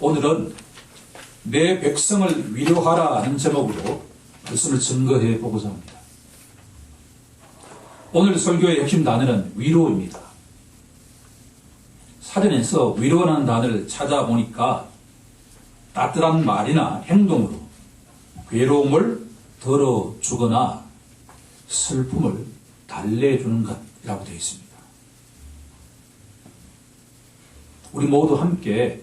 오늘은 내 백성을 위로하라 하는 제목으로 말씀을 증거해 보고자 합니다. 오늘 설교의 핵심 단어는 위로입니다. 사전에서 위로라는 단어를 찾아보니까 따뜻한 말이나 행동으로 괴로움을 덜어주거나 슬픔을 달래주는 것이라고 되어 있습니다. 우리 모두 함께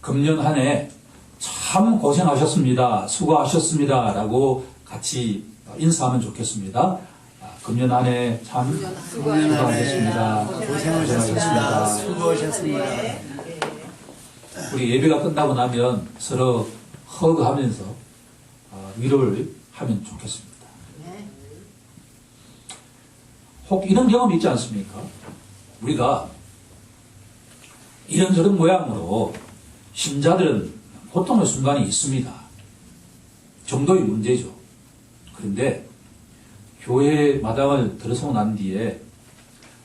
금년 한 해 참 고생하셨습니다. 수고하셨습니다. 라고 같이 인사하면 좋겠습니다. 금년 한 해 참 수고하셨습니다. 고생하셨습니다. 수고하셨습니다. 우리 예배가 끝나고 나면 서로 허그하면서 위로를 하면 좋겠습니다. 혹 이런 경험이 있지 않습니까? 우리가 이런저런 모양으로 신자들은 고통의 순간이 있습니다. 정도의 문제죠. 그런데 교회 마당을 들어서고 난 뒤에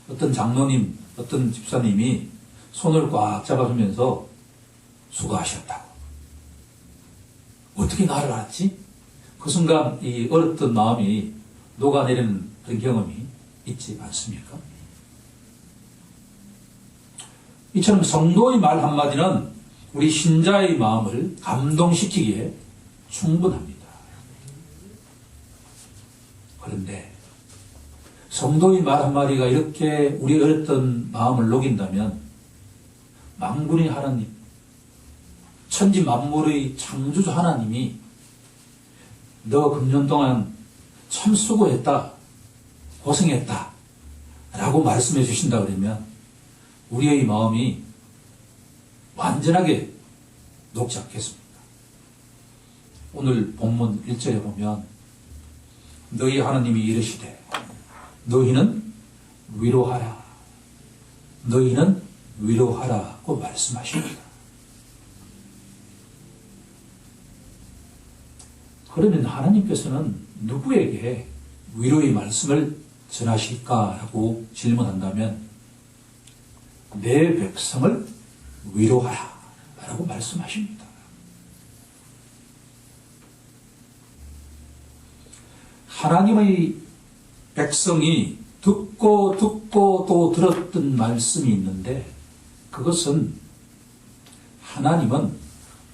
어떤 장로님, 어떤 집사님이 손을 꽉 잡아주면서 수고하셨다고. 어떻게 나를 알았지? 그 순간 이 어렸던 마음이 녹아내리는 그런 경험이 있지 않습니까? 이처럼 성도의 말 한마디는 우리 신자의 마음을 감동시키기에 충분합니다. 그런데 성도의 말 한마디가 이렇게 우리 어렸던 마음을 녹인다면 만군의 하나님, 천지 만물의 창조주 하나님이 너 금년 동안 참 수고했다, 고생했다 라고 말씀해 주신다 그러면 우리의 마음이 완전하게 녹지 않겠습니까? 오늘 본문 1절에 보면 너희 하나님이 이르시되 너희는 위로하라, 너희는 위로하라고 말씀하십니다. 그러면 하나님께서는 누구에게 위로의 말씀을 전하실까라고 질문한다면 내 백성을 위로하라 라고 말씀하십니다. 하나님의 백성이 듣고 또 들었던 말씀이 있는데 그것은 하나님은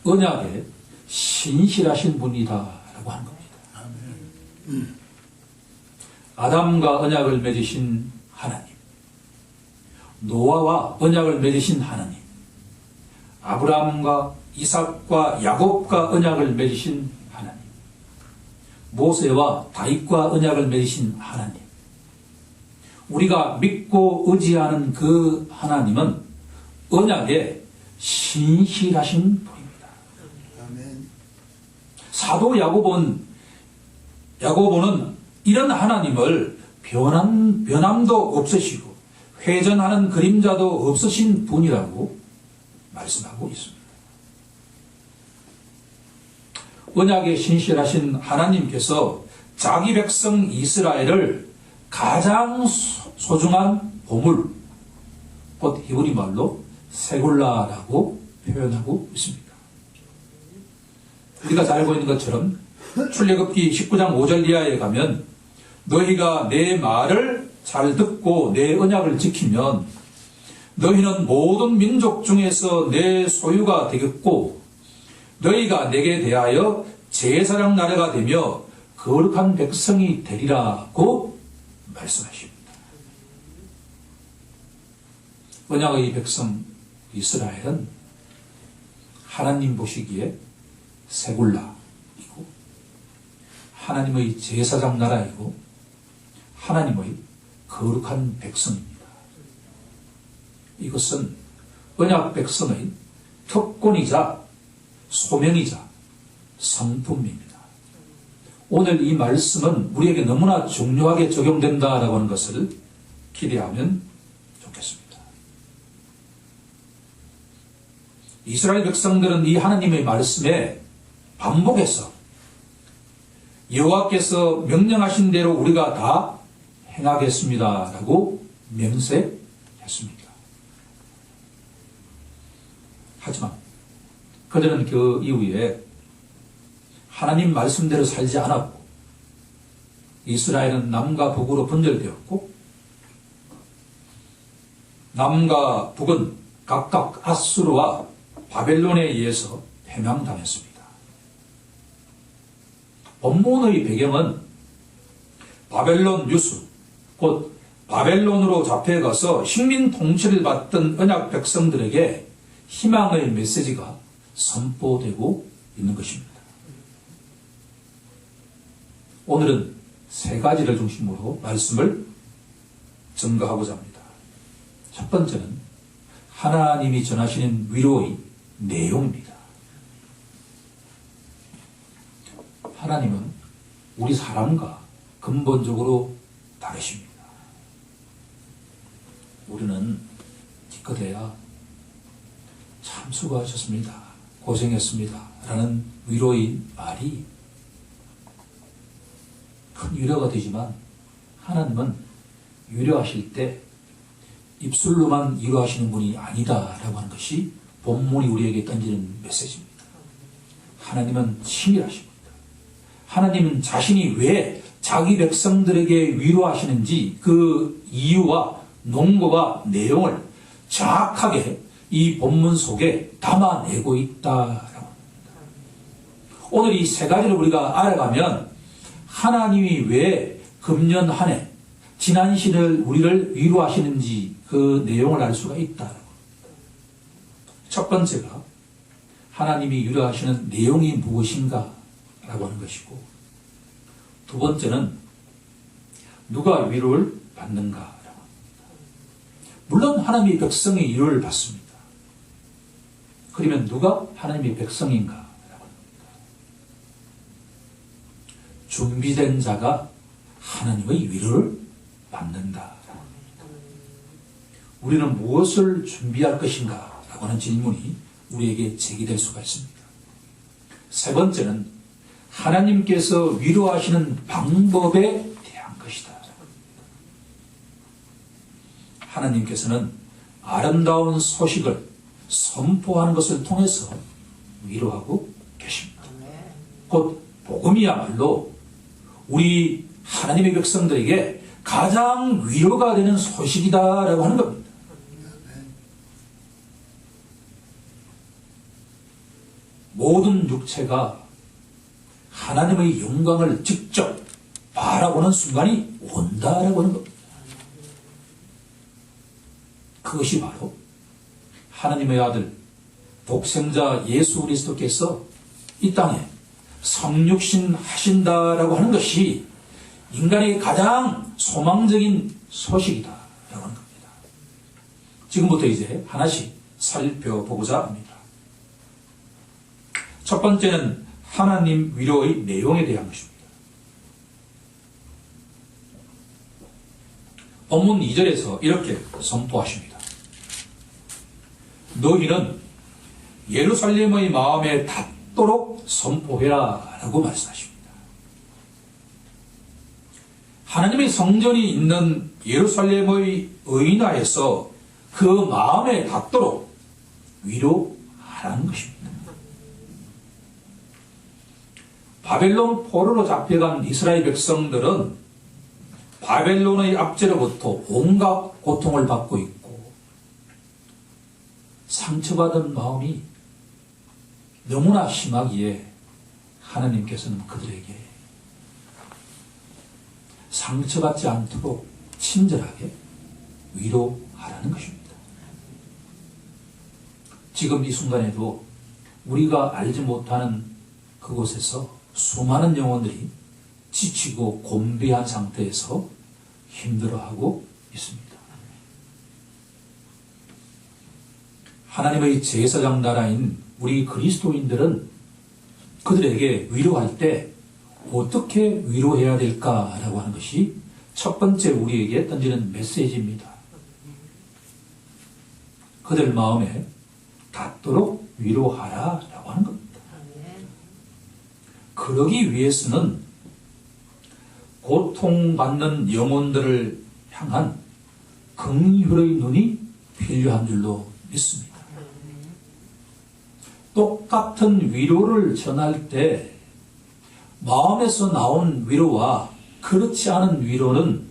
언약에 신실하신 분이다 라고 하는 겁니다. 아담과 언약을 맺으신 하나님, 노아와 언약을 맺으신 하나님, 아브라함과 이삭과 야곱과 언약을 맺으신 하나님, 모세와 다윗과 언약을 맺으신 하나님, 우리가 믿고 의지하는 그 하나님은 언약에 신실하신 분입니다. 사도 야고보는 이런 하나님을 변함도 없으시고 회전하는 그림자도 없으신 분이라고 말씀하고 있습니다. 언약에 신실하신 하나님께서 자기 백성 이스라엘을 가장 소중한 보물, 곧 히브리 말로 세굴라라고 표현하고 있습니다. 우리가 잘 알고 있는 것처럼 출애굽기 19장 5절 이하에 가면 너희가 내 말을 잘 듣고 내 언약을 지키면 너희는 모든 민족 중에서 내 소유가 되겠고 너희가 내게 대하여 제사장 나라가 되며 거룩한 백성이 되리라고 말씀하십니다. 언약의 백성 이스라엘은 하나님 보시기에 세굴라이고 하나님의 제사장 나라이고 하나님의 거룩한 백성입니다. 이것은 언약 백성의 특권이자 소명이자 성품입니다. 오늘 이 말씀은 우리에게 너무나 중요하게 적용된다라고 하는 것을 기대하면 좋겠습니다. 이스라엘 백성들은 이 하나님의 말씀에 반복해서 여호와께서 명령하신 대로 우리가 다 행하겠습니다라고 맹세했습니다. 하지만 그들은 그 이후에 하나님 말씀대로 살지 않았고 이스라엘은 남과 북으로 분열되었고 남과 북은 각각 아수르와 바벨론에 의해서 패망당했습니다. 본문의 배경은 바벨론 유수, 곧 바벨론으로 잡혀가서 식민 통치를 받던 언약 백성들에게 희망의 메시지가 선포되고 있는 것입니다. 오늘은 세 가지를 중심으로 말씀을 증거하고자 합니다. 첫 번째는 하나님이 전하시는 위로의 내용입니다. 하나님은 우리 사람과 근본적으로 다르십니다. 우리는 기껏해야 참 수고하셨습니다. 고생했습니다. 라는 위로의 말이 큰 위로가 되지만 하나님은 위로하실 때 입술로만 위로하시는 분이 아니다라고 하는 것이 본문이 우리에게 던지는 메시지입니다. 하나님은 친밀하십니다. 하나님은 자신이 왜 자기 백성들에게 위로하시는지 그 이유와 논거와 내용을 정확하게 이 본문 속에 담아내고 있다라고 합니다. 오늘 이 세 가지를 우리가 알아가면 하나님이 왜 금년 한 해 지난 시를 우리를 위로하시는지 그 내용을 알 수가 있다라고 합니다. 첫 번째가 하나님이 위로하시는 내용이 무엇인가 라고 하는 것이고, 두 번째는 누가 위로를 받는가 라고 합니다. 물론 하나님의 백성이 위로를 받습니다. 그러면 누가 하나님의 백성인가 라고 합니다. 준비된 자가 하나님의 위로를 받는다 라고 합니다. 우리는 무엇을 준비할 것인가 라고 하는 질문이 우리에게 제기될 수가 있습니다. 세 번째는 하나님께서 위로하시는 방법에 대한 것이다. 하나님께서는 아름다운 소식을 선포하는 것을 통해서 위로하고 계십니다. 곧 복음이야말로 우리 하나님의 백성들에게 가장 위로가 되는 소식이다라고 하는 겁니다. 모든 육체가 하나님의 영광을 직접 바라보는 순간이 온다라고 하는 겁니다. 그것이 바로 하나님의 아들 독생자 예수 그리스도께서 이 땅에 성육신 하신다라고 하는 것이 인간의 가장 소망적인 소식이다라고 하는 겁니다. 지금부터 이제 하나씩 살펴보고자 합니다. 첫 번째는 하나님 위로의 내용에 대한 것입니다. 본문 2절에서 이렇게 선포하십니다. 너희는 예루살렘의 마음에 닿도록 선포해라 라고 말씀하십니다. 하나님의 성전이 있는 예루살렘의 의인화에서 그 마음에 닿도록 위로하라는 것입니다. 바벨론 포로로 잡혀간 이스라엘 백성들은 바벨론의 압제로부터 온갖 고통을 받고 있고 상처받은 마음이 너무나 심하기에 하나님께서는 그들에게 상처받지 않도록 친절하게 위로하라는 것입니다. 지금 이 순간에도 우리가 알지 못하는 그곳에서 수많은 영혼들이 지치고 곤비한 상태에서 힘들어하고 있습니다. 하나님의 제사장 나라인 우리 그리스도인들은 그들에게 위로할 때 어떻게 위로해야 될까라고 하는 것이 첫 번째 우리에게 던지는 메시지입니다. 그들 마음에 닿도록 위로하라라고 하는 겁니다. 그러기 위해서는 고통받는 영혼들을 향한 긍휼의 눈이 필요한 줄로 믿습니다. 똑같은 위로를 전할 때 마음에서 나온 위로와 그렇지 않은 위로는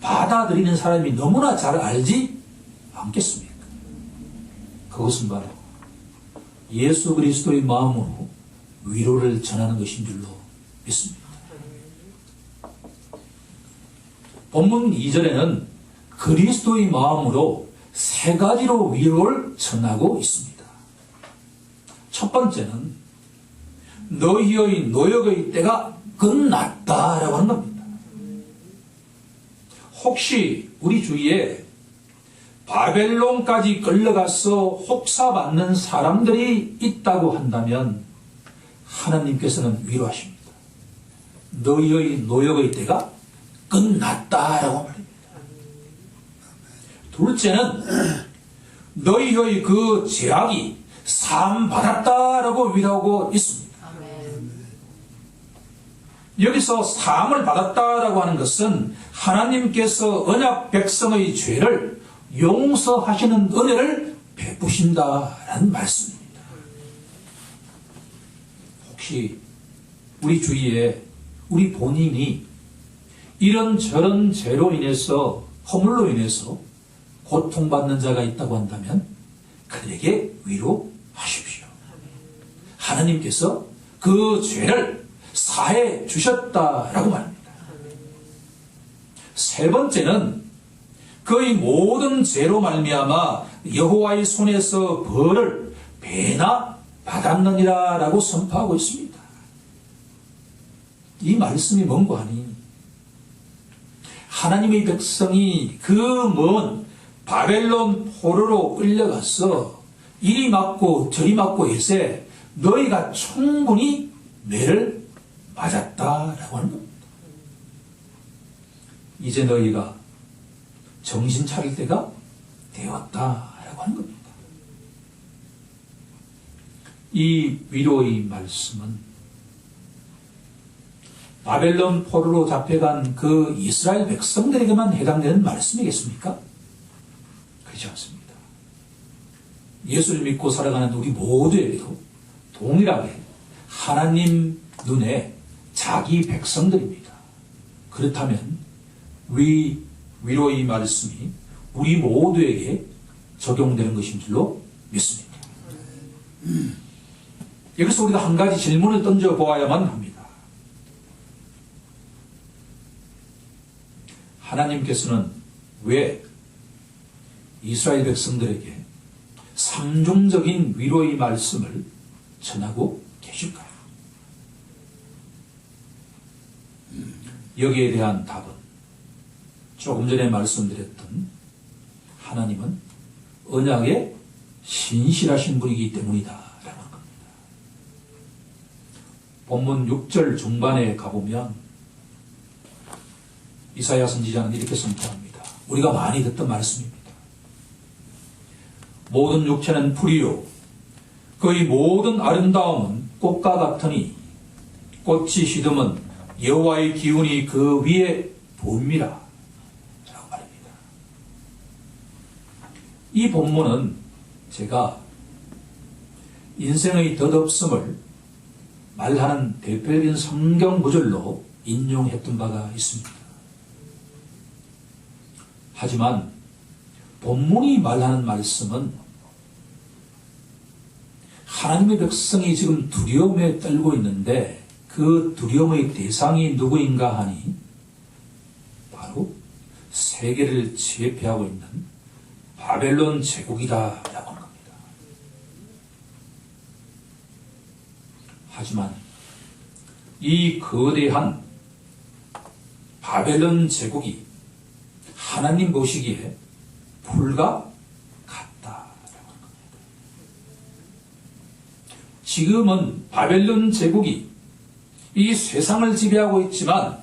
받아들이는 사람이 너무나 잘 알지 않겠습니까? 그것은 바로 예수 그리스도의 마음으로 위로를 전하는 것인 줄로 믿습니다. 본문 2절에는 그리스도의 마음으로 세 가지로 위로를 전하고 있습니다. 첫 번째는 너희의 노역의 때가 끝났다라고 하는 겁니다. 혹시 우리 주위에 바벨론까지 끌려가서 혹사받는 사람들이 있다고 한다면 하나님께서는 위로하십니다. 너희의 노역의 때가 끝났다라고 말합니다. 둘째는 너희의 그 죄악이 사함받았다라고 위로하고 있습니다. 여기서 사함을 받았다라고 하는 것은 하나님께서 언약 백성의 죄를 용서하시는 은혜를 베푸신다라는 말씀입니다. 혹시 우리 주위에 우리 본인이 이런저런 죄로 인해서 허물로 인해서 고통받는 자가 있다고 한다면 그에게 위로하십시오. 하나님께서 그 죄를 사해 주셨다라고 말합니다. 세 번째는 그의 모든 죄로 말미암아 여호와의 손에서 벌을 배나 받았느니라라고 선포하고 있습니다. 이 말씀이 뭔고 하니 하나님의 백성이 그 먼 바벨론 포로로 끌려가서 이리 맞고 저리 맞고 해서 너희가 충분히 매를 맞았다라고 하는 겁니다. 이제 너희가 정신 차릴 때가 되었다라고 하는 겁니다. 이 위로의 말씀은 바벨론 포로로 잡혀간 그 이스라엘 백성들에게만 해당되는 말씀이겠습니까? 그렇지 않습니다. 예수를 믿고 살아가는 우리 모두에게도 동일하게 하나님 눈에 자기 백성들입니다. 그렇다면 위로의 말씀이 우리 모두에게 적용되는 것인 줄로 믿습니다. 여기서 우리가 한 가지 질문을 던져보아야만 합니다. 하나님께서는 왜 이스라엘 백성들에게 상종적인 위로의 말씀을 전하고 계실까요? 여기에 대한 답은 조금 전에 말씀드렸던 하나님은 언약에 신실하신 분이기 때문이다 라는 겁니다. 본문 6절 중반에 가보면 이사야 선지자는 이렇게 선포합니다. 우리가 많이 듣던 말씀입니다. 모든 육체는 풀이요 그의 모든 아름다움은 꽃과 같으니 꽃이 시듬은 여호와의 기운이 그 위에 붐이라 라고 말합니다. 이 본문은 제가 인생의 덧없음을 말하는 대표적인 성경 구절로 인용했던 바가 있습니다. 하지만 본문이 말하는 말씀은 하나님의 백성이 지금 두려움에 떨고 있는데 그 두려움의 대상이 누구인가 하니 바로 세계를 지배하고 있는 바벨론 제국이다라고 하는 겁니다. 하지만 이 거대한 바벨론 제국이 하나님 보시기에 풀과 같다라고 하는 겁니다. 지금은 바벨론 제국이 이 세상을 지배하고 있지만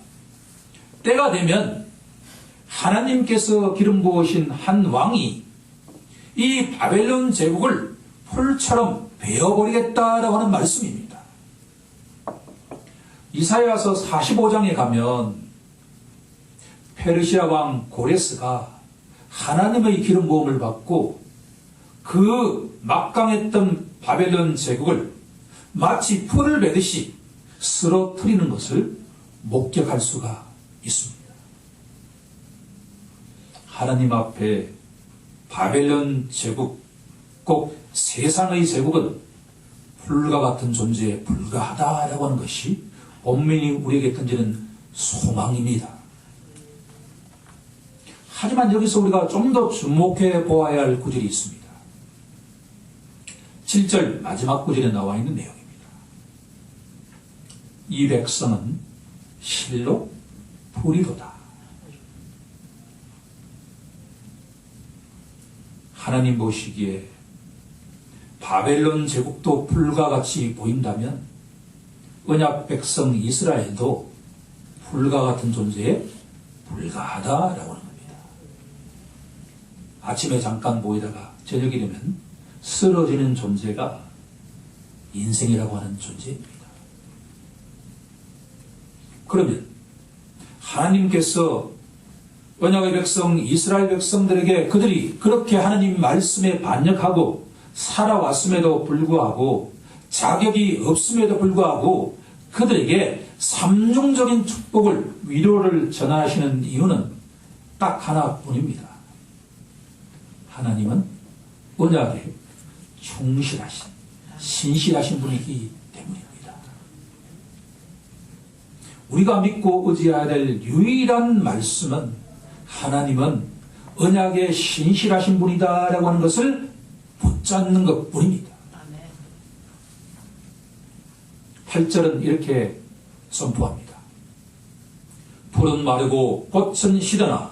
때가 되면 하나님께서 기름 부으신 한 왕이 이 바벨론 제국을 풀처럼 베어버리겠다라고 하는 말씀입니다. 이사야서 45장에 가면 페르시아 왕 고레스가 하나님의 기름 부음을 받고 그 막강했던 바벨론 제국을 마치 풀을 베듯이 쓰러뜨리는 것을 목격할 수가 있습니다. 하나님 앞에 바벨론 제국, 꼭 세상의 제국은 풀과 같은 존재에 불과하다라고 하는 것이 본문이 우리에게 던지는 소망입니다. 하지만 여기서 우리가 좀 더 주목해 보아야 할 구절이 있습니다. 7절 마지막 구절에 나와 있는 내용입니다. 이 백성은 실로 풀이로다. 하나님 보시기에 바벨론 제국도 풀과 같이 보인다면 언약 백성 이스라엘도 풀과 같은 존재에 불과하다라고 하는 겁니다. 아침에 잠깐 보이다가 저녁이 되면 쓰러지는 존재가 인생이라고 하는 존재입니다. 그러면 하나님께서 언약의 백성 이스라엘 백성들에게 그들이 그렇게 하나님 말씀에 반역하고 살아왔음에도 불구하고 자격이 없음에도 불구하고 그들에게 삼중적인 축복을 위로를 전하시는 이유는 딱 하나뿐입니다. 하나님은 언약에 충실하신 신실하신 분이기 때문입니다. 우리가 믿고 의지해야 될 유일한 말씀은 하나님은 언약에 신실하신 분이다라고 하는 것을 붙잡는 것뿐입니다. 8절은 이렇게 선포합니다. 풀은 마르고 꽃은 시드나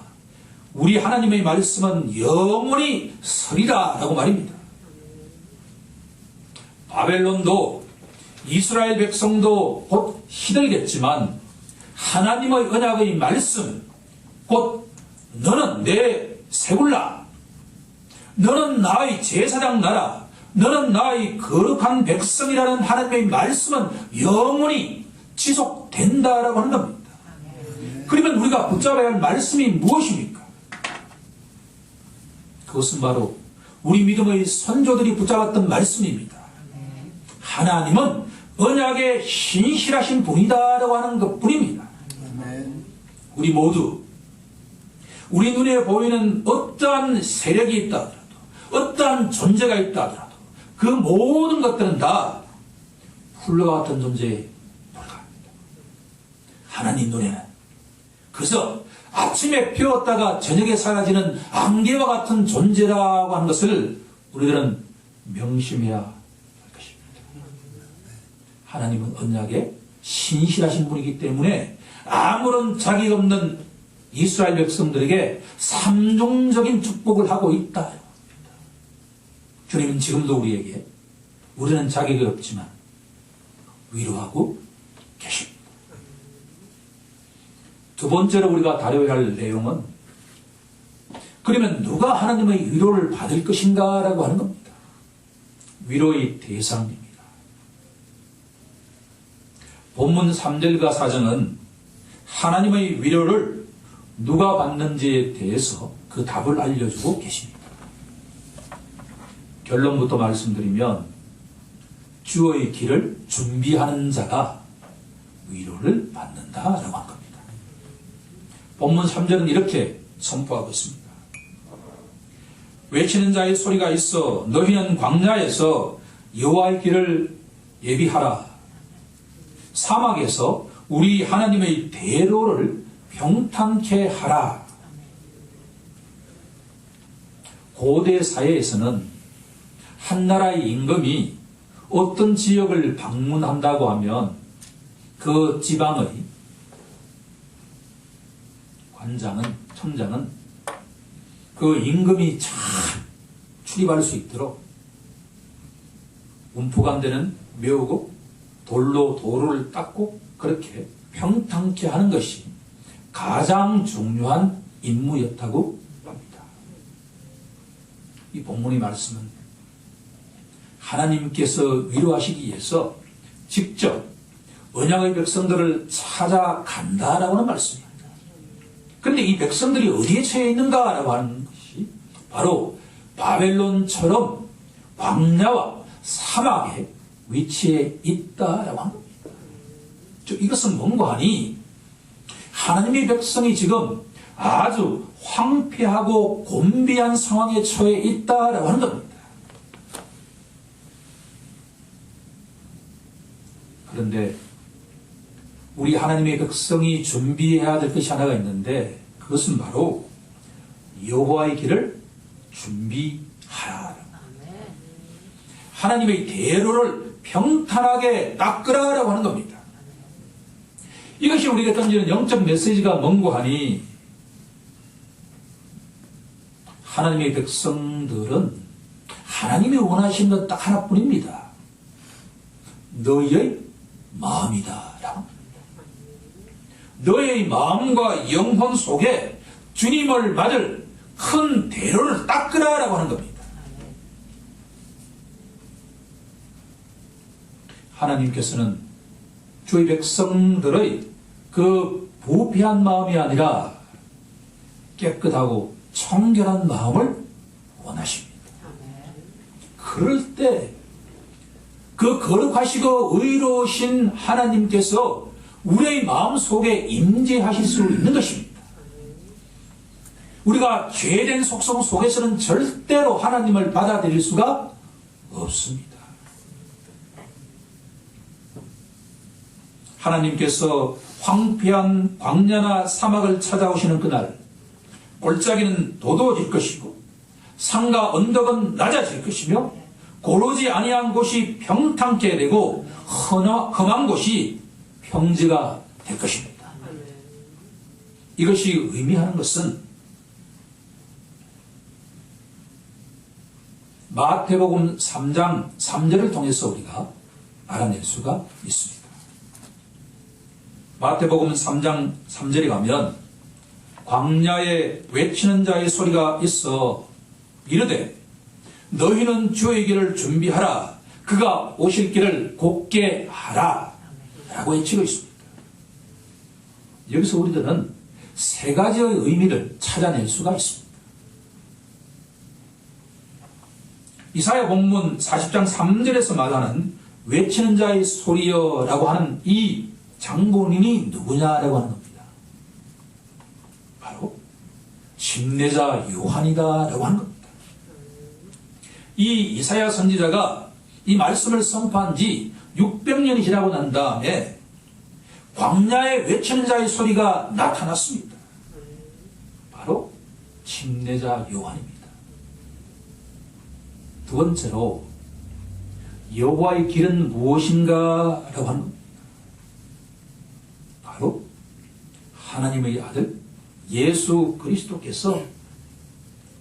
우리 하나님의 말씀은 영원히 서리라 라고 말입니다. 바벨론도 이스라엘 백성도 곧 시들겠지만 하나님의 언약의 말씀 곧 너는 내 세굴라 너는 나의 제사장 나라 너는 나의 거룩한 백성이라는 하나님의 말씀은 영원히 지속된다라고 하는 겁니다. 그러면 우리가 붙잡아야 할 말씀이 무엇입니까? 그것은 바로 우리 믿음의 선조들이 붙잡았던 말씀입니다. 하나님은 언약에 신실하신 분이다라고 하는 것뿐입니다. 우리 모두 우리 눈에 보이는 어떠한 세력이 있다 하더라도 어떠한 존재가 있다 하더라도 그 모든 것들은 다 풀과 같은 존재에 불과합니다. 하나님 눈에는 그래서 아침에 피었다가 저녁에 사라지는 안개와 같은 존재라고 하는 것을 우리들은 명심해야 할 것입니다. 하나님은 언약에 신실하신 분이기 때문에 아무런 자격 없는 이스라엘 백성들에게 삼중적인 축복을 하고 있다. 주님은 지금도 우리에게 우리는 자격이 없지만 위로하고 계십니다. 두 번째로 우리가 다뤄야 할 내용은 그러면 누가 하나님의 위로를 받을 것인가 라고 하는 겁니다. 위로의 대상입니다. 본문 3절과 4절은 하나님의 위로를 누가 받는지에 대해서 그 답을 알려주고 계십니다. 결론부터 말씀드리면 주의 길을 준비하는 자가 위로를 받는다라고 한 겁니다. 본문 3절은 이렇게 선포하고 있습니다. 외치는 자의 소리가 있어 너희는 광야에서 여호와의 길을 예비하라. 사막에서 우리 하나님의 대로를 평탄케 하라. 고대 사회에서는 한 나라의 임금이 어떤 지역을 방문한다고 하면 그 지방의 관장은, 촌장은 그 임금이 잘 출입할 수 있도록 움푹한 데는 메우고 돌로 도로를 닦고 그렇게 평탄케 하는 것이 가장 중요한 임무였다고 합니다. 이 본문의 말씀은 하나님께서 위로하시기 위해서 직접 언약의 백성들을 찾아간다라고 하는 말씀입니다. 그런데 이 백성들이 어디에 처해 있는가라고 하는 것이 바로 바벨론처럼 광야와 사막에 위치해 있다라고 하는 겁니다. 이것은 뭔가 하니 하나님의 백성이 지금 아주 황폐하고 곤비한 상황에 처해 있다라고 하는 겁니다. 그런데 우리 하나님의 백성이 준비해야 될 것이 하나가 있는데 그것은 바로 여호와의 길을 준비하라. 하나님의 대로를 평탄하게 닦으라라고 하는 겁니다. 이것이 우리가 던지는 영적 메시지가 뭔고 하니 하나님의 백성들은 하나님이 원하시는 것 딱 하나뿐입니다. 너희의 마음이다. 너의 마음과 영혼 속에 주님을 맞을 큰 대로를 닦으라라고 하는 겁니다. 하나님께서는 주의 백성들의 그 부패한 마음이 아니라 깨끗하고 청결한 마음을 원하십니다. 그럴 때 그 거룩하시고 의로우신 하나님께서 우리의 마음 속에 임재하실 수 있는 것입니다. 우리가 죄된 속성 속에서는 절대로 하나님을 받아들일 수가 없습니다. 하나님께서 황폐한 광야나 사막을 찾아오시는 그날 골짜기는 도도해질 것이고 산과 언덕은 낮아질 것이며 고르지 아니한 곳이 평탄케 되고 험한 곳이 평지가 될 것입니다. 이것이 의미하는 것은 마태복음 3장 3절을 통해서 우리가 알아낼 수가 있습니다. 마태복음 3장 3절에 가면 광야에 외치는 자의 소리가 있어 이르되 너희는 주의 길을 준비하라 그가 오실 길을 곧게 하라 라고 외치고 있습니다. 여기서 우리들은 세 가지의 의미를 찾아낼 수가 있습니다. 이사야 본문 40장 3절에서 말하는 외치는 자의 소리여 라고 하는 이 장본인이 누구냐라고 하는 겁니다. 바로 침례자 요한이다 라고 하는 겁니다. 이 이사야 선지자가 이 말씀을 선포한 지 600년이 지나고 난 다음에 광야에 외치는 자의 소리가 나타났습니다. 바로 침례자 요한입니다. 두 번째로 여호와의 길은 무엇인가 라고 하는 겁니다. 바로 하나님의 아들 예수 그리스도께서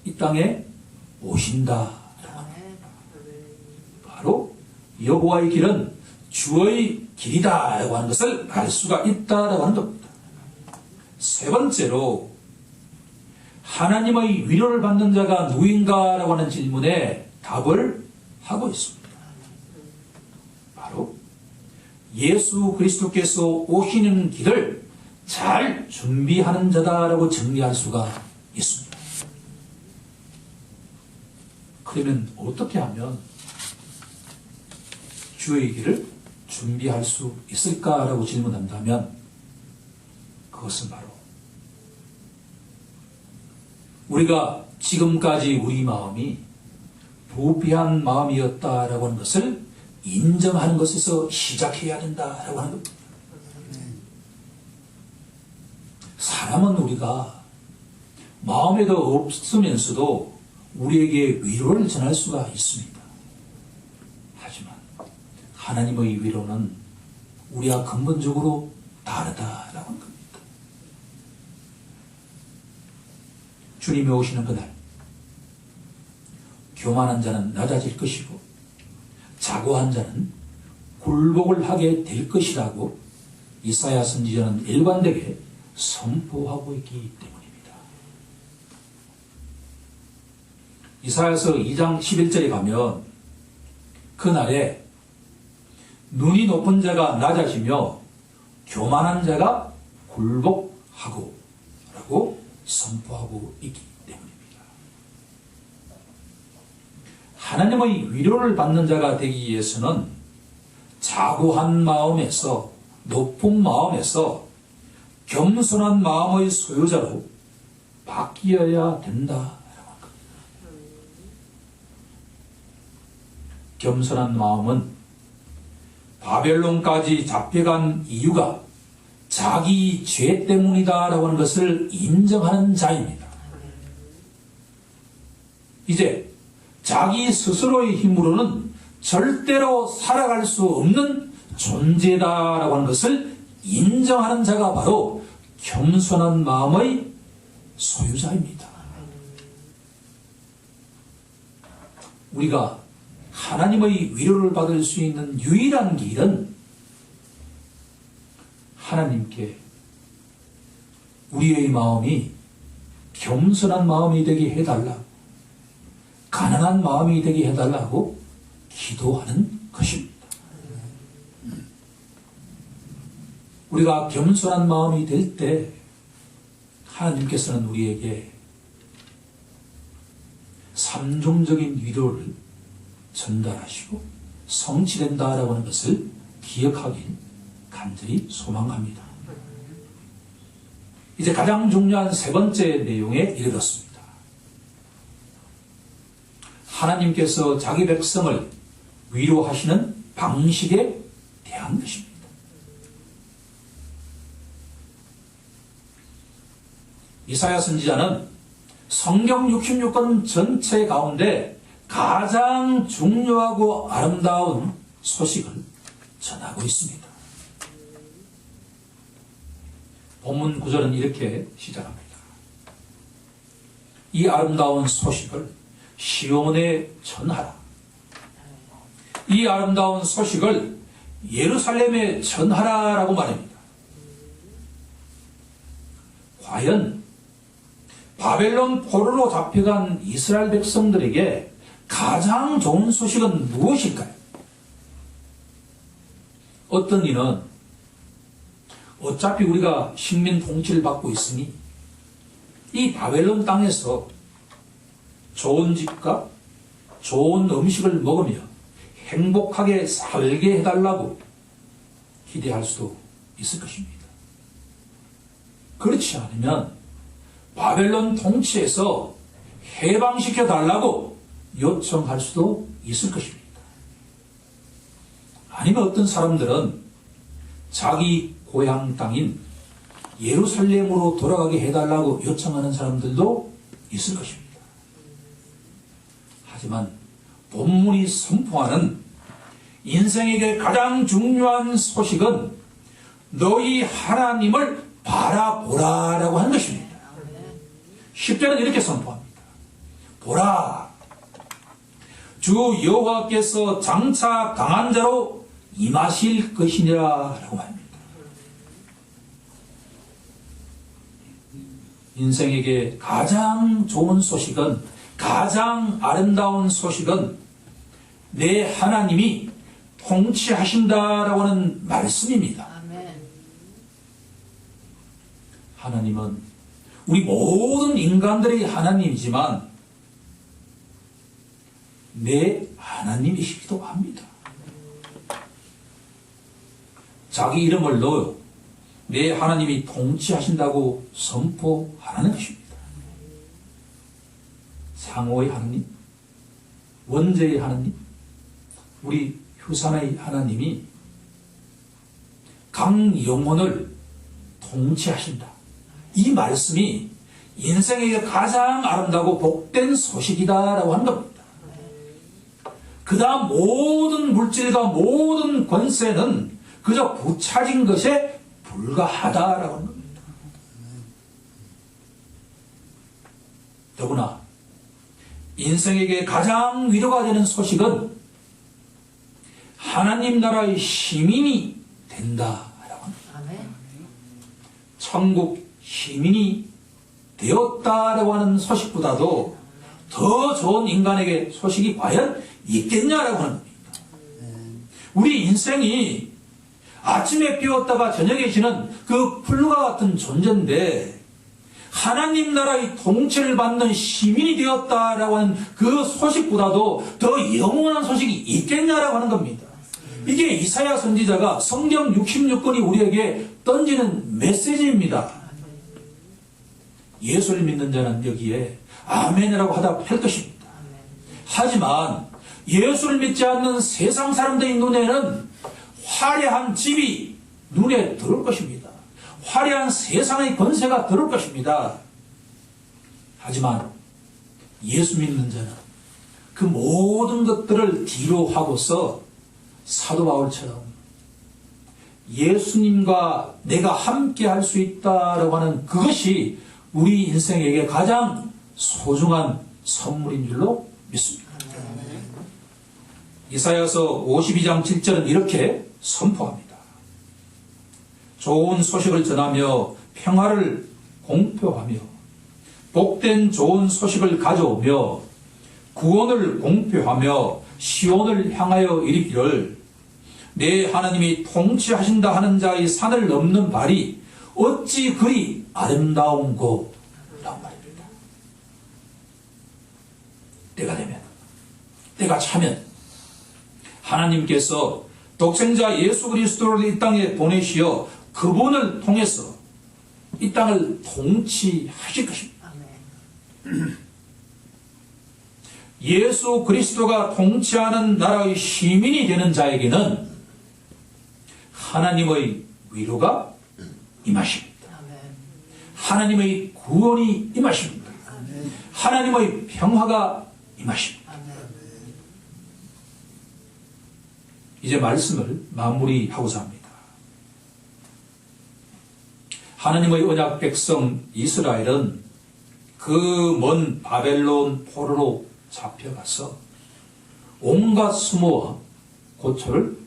이 땅에 오신다. 바로 여호와의 길은 주의 길이다라고 하는 것을 알 수가 있다라고 하는 겁니다. 세 번째로 하나님의 위로를 받는 자가 누구인가라고 하는 질문에 답을 하고 있습니다. 바로 예수 그리스도께서 오시는 길을 잘 준비하는 자다라고 정리할 수가 있습니다. 그러면 어떻게 하면 주의 길을 준비할 수 있을까라고 질문한다면 그것은 바로 우리가 지금까지 우리 마음이 부패한 마음이었다라고 하는 것을 인정하는 것에서 시작해야 된다라고 하는 겁니다. 사람은 우리가 마음에도 없으면서도 우리에게 위로를 전할 수가 있습니다. 하지만 하나님의 위로는 우리와 근본적으로 다르다라고 하는 겁니다. 주님이 오시는 그날 교만한 자는 낮아질 것이고 자고한 자는 굴복을 하게 될 것이라고 이사야 선지자는 일관되게 선포하고 있기 때문입니다. 이사야서 2장 11절에 가면 그날에 눈이 높은 자가 낮아지며 교만한 자가 굴복하고 라고 선포하고 있기 때문입니다. 하나님의 위로를 받는 자가 되기 위해서는 자고한 마음에서, 높은 마음에서 겸손한 마음의 소유자로 바뀌어야 된다. 겸손한 마음은 바벨론까지 잡혀간 이유가 자기 죄 때문이다라고 하는 것을 인정하는 자입니다. 이제 자기 스스로의 힘으로는 절대로 살아갈 수 없는 존재다라고 하는 것을 인정하는 자가 바로 겸손한 마음의 소유자입니다. 우리가 하나님의 위로를 받을 수 있는 유일한 길은 하나님께 우리의 마음이 겸손한 마음이 되게 해달라고, 가난한 마음이 되게 해달라고 기도하는 것입니다. 우리가 겸손한 마음이 될 때 하나님께서는 우리에게 삼중적인 위로를 전달하시고 성취된다라고 하는 것을 기억하길 간절히 소망합니다. 이제 가장 중요한 세 번째 내용에 이르렀습니다. 하나님께서 자기 백성을 위로하시는 방식에 대한 것입니다. 이사야 선지자는 성경 66권 전체 가운데 가장 중요하고 아름다운 소식을 전하고 있습니다. 본문 구절은 이렇게 시작합니다. 이 아름다운 소식을 시온에 전하라. 이 아름다운 소식을 예루살렘에 전하라라고 말합니다. 과연 바벨론 포로로 잡혀간 이스라엘 백성들에게 가장 좋은 소식은 무엇일까요? 어떤 이는 어차피 우리가 식민 통치를 받고 있으니 이 바벨론 땅에서 좋은 집과 좋은 음식을 먹으며 행복하게 살게 해달라고 기대할 수도 있을 것입니다. 그렇지 않으면 바벨론 통치에서 해방시켜 달라고 요청할 수도 있을 것입니다. 아니면 어떤 사람들은 자기 고향 땅인 예루살렘으로 돌아가게 해달라고 요청하는 사람들도 있을 것입니다. 하지만 본문이 선포하는 인생에게 가장 중요한 소식은 너희 하나님을 바라보라라고 하는 것입니다. 10절은 이렇게 선포합니다. 보라, 주 여호와께서 장차 강한 자로 임하실 것이니라 라고 합니다. 인생에게 가장 좋은 소식은, 가장 아름다운 소식은 내 하나님이 통치하신다라고 하는 말씀입니다. 하나님은 우리 모든 인간들의 하나님이지만 내 하나님이시기도 합니다. 자기 이름을 넣어 내 하나님이 통치하신다고 선포하는 것입니다. 상호의 하나님, 원죄의 하나님, 우리 휴산의 하나님이 각 영혼을 통치하신다. 이 말씀이 인생에게 가장 아름다우고 복된 소식이다라고 하는 겁니다. 그 다음 모든 물질과 모든 권세는 그저 부차진 것에 불과하다라고 하는 겁니다. 더구나 인생에게 가장 위로가 되는 소식은 하나님 나라의 시민이 된다라고 합니다. 천국 시민이 되었다라고 하는 소식보다도 더 좋은 인간에게 소식이 과연 있겠냐라고 하는 겁니다. 우리 인생이 아침에 비었다가 저녁에 지는 그 풀과 같은 존재인데 하나님 나라의 통치를 받는 시민이 되었다라고 하는 그 소식보다도 더 영원한 소식이 있겠냐라고 하는 겁니다. 이게 이사야 선지자가 성경 66권이 우리에게 던지는 메시지입니다. 예수를 믿는 자는 여기에 아멘이라고 하답할 것입니다. 하지만 예수를 믿지 않는 세상 사람들의 눈에는 화려한 집이 눈에 들어올 것입니다. 화려한 세상의 권세가 들어올 것입니다. 하지만 예수 믿는 자는 그 모든 것들을 뒤로 하고서 사도 바울처럼 예수님과 내가 함께 할 수 있다라고 하는 그것이 우리 인생에게 가장 소중한 선물인 줄로 믿습니다. 이사야서 52장 7절은 이렇게 선포합니다. 좋은 소식을 전하며 평화를 공표하며 복된 좋은 소식을 가져오며 구원을 공표하며 시온을 향하여 이르기를 내 하나님이 통치하신다 하는 자의 산을 넘는 발이 어찌 그리 아름다운고 라고 말입니다. 때가 되면, 때가 차면 하나님께서 독생자 예수 그리스도를 이 땅에 보내시어 그분을 통해서 이 땅을 통치하실 것입니다. 예수 그리스도가 통치하는 나라의 시민이 되는 자에게는 하나님의 위로가 임하십니다. 하나님의 구원이 임하십니다. 하나님의 평화가 임하십니다. 이제 말씀을 마무리하고자 합니다. 하나님의 언약 백성 이스라엘은 그 먼 바벨론 포로로 잡혀가서 온갖 수모와 고초를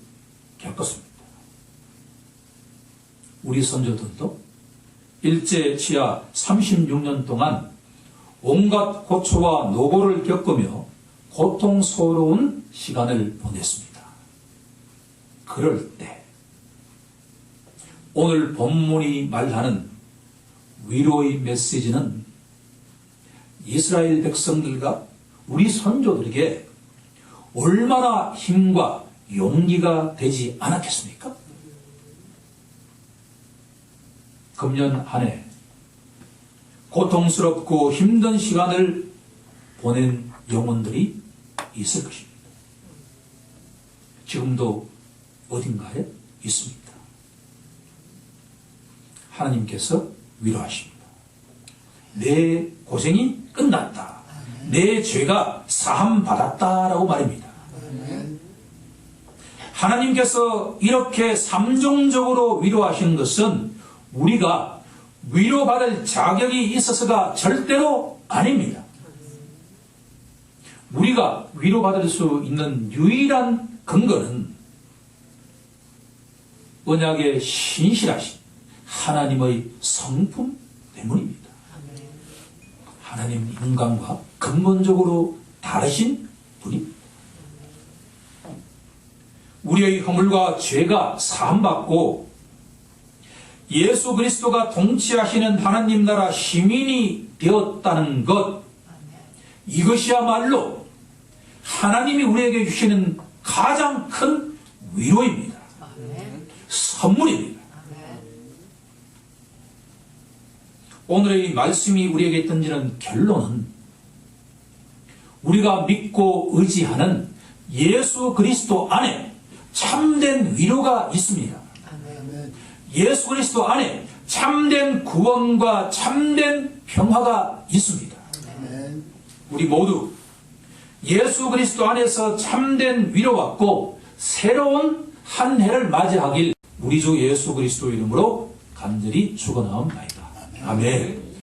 겪었습니다. 우리 선조들도 일제 치하 36년 동안 온갖 고초와 노고를 겪으며 고통스러운 시간을 보냈습니다. 그럴 때 오늘 본문이 말하는 위로의 메시지는 이스라엘 백성들과 우리 선조들에게 얼마나 힘과 용기가 되지 않았겠습니까? 금년 한 해 고통스럽고 힘든 시간을 보낸 영혼들이 있을 것입니다. 지금도 어딘가에 있습니다. 하나님께서 위로하십니다. 내 고생이 끝났다. 내 죄가 사함받았다라고 말입니다. 하나님께서 이렇게 삼종적으로 위로하신 것은 우리가 위로받을 자격이 있어서가 절대로 아닙니다. 우리가 위로받을 수 있는 유일한 근거는 언약에 신실하신 하나님의 성품 때문입니다. 하나님 인간과 근본적으로 다르신 분입니다. 우리의 허물과 죄가 사함받고 예수 그리스도가 통치하시는 하나님 나라 시민이 되었다는 것, 이것이야말로 하나님이 우리에게 주시는 가장 큰 위로입니다. 선물입니다. 오늘의 말씀이 우리에게 던지는 결론은 우리가 믿고 의지하는 예수 그리스도 안에 참된 위로가 있습니다. 예수 그리스도 안에 참된 구원과 참된 평화가 있습니다. 우리 모두 예수 그리스도 안에서 참된 위로와 얻고 새로운 한 해를 맞이하길 우리 주 예수 그리스도 이름으로 간절히 축원하옵나이다. 아멘.